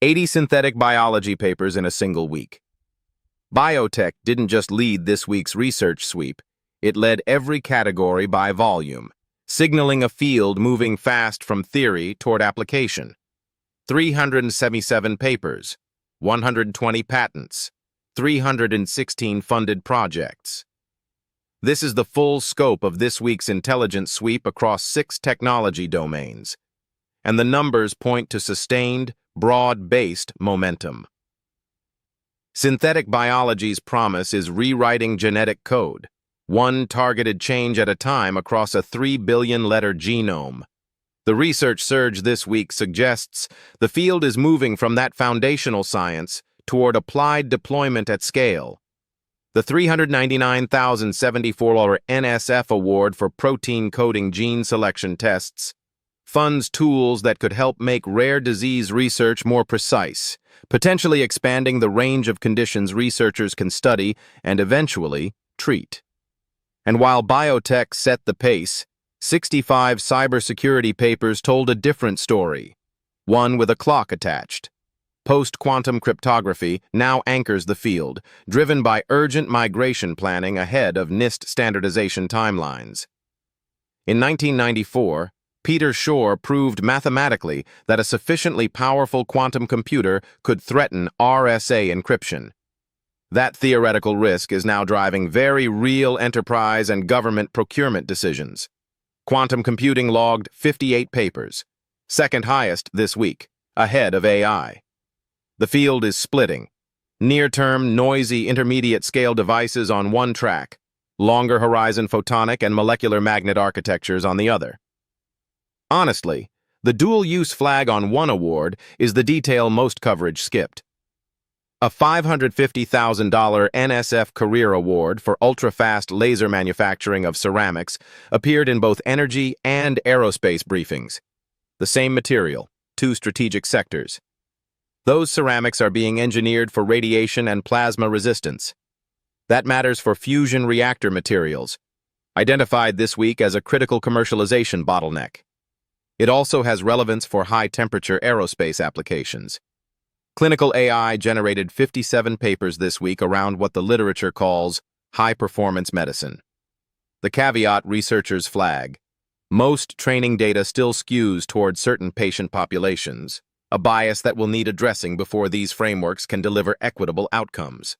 80 synthetic biology papers in a single week. Biotech didn't just lead this week's research sweep, it led every category by volume, signaling a field moving fast from theory toward application. 377 papers, 120 patents, 316 funded projects. This is the full scope of this week's intelligence sweep across 6 technology domains, and the numbers point to sustained, broad-based momentum. Synthetic biology's promise is rewriting genetic code, one targeted change at a time across a 3 billion-letter genome. The research surge this week suggests the field is moving from that foundational science toward applied deployment at scale. The $399,074 NSF Award for protein coding gene selection tests funds tools that could help make rare disease research more precise, potentially expanding the range of conditions researchers can study and eventually treat. And while biotech set the pace, 65 cybersecurity papers told a different story, one with a clock attached. Post-quantum cryptography now anchors the field, driven by urgent migration planning ahead of NIST standardization timelines. In 1994, Peter Shor proved mathematically that a sufficiently powerful quantum computer could threaten RSA encryption. That theoretical risk is now driving very real enterprise and government procurement decisions. Quantum computing logged 58 papers, second highest this week, ahead of AI. The field is splitting. Near-term, noisy, intermediate-scale devices on one track, longer horizon photonic and molecular magnet architectures on the other. Honestly, the dual-use flag on one award is the detail most coverage skipped. A $550,000 NSF CAREER Award for ultrafast laser manufacturing of ceramics appeared in both energy and aerospace briefings. The same material, 2 strategic sectors. Those ceramics are being engineered for radiation and plasma resistance. That matters for fusion reactor materials, identified this week as a critical commercialization bottleneck. It also has relevance for high-temperature aerospace applications. Clinical AI generated 57 papers this week around what the literature calls high-performance medicine. The caveat researchers flag: most training data still skews toward certain patient populations, a bias that will need addressing before these frameworks can deliver equitable outcomes.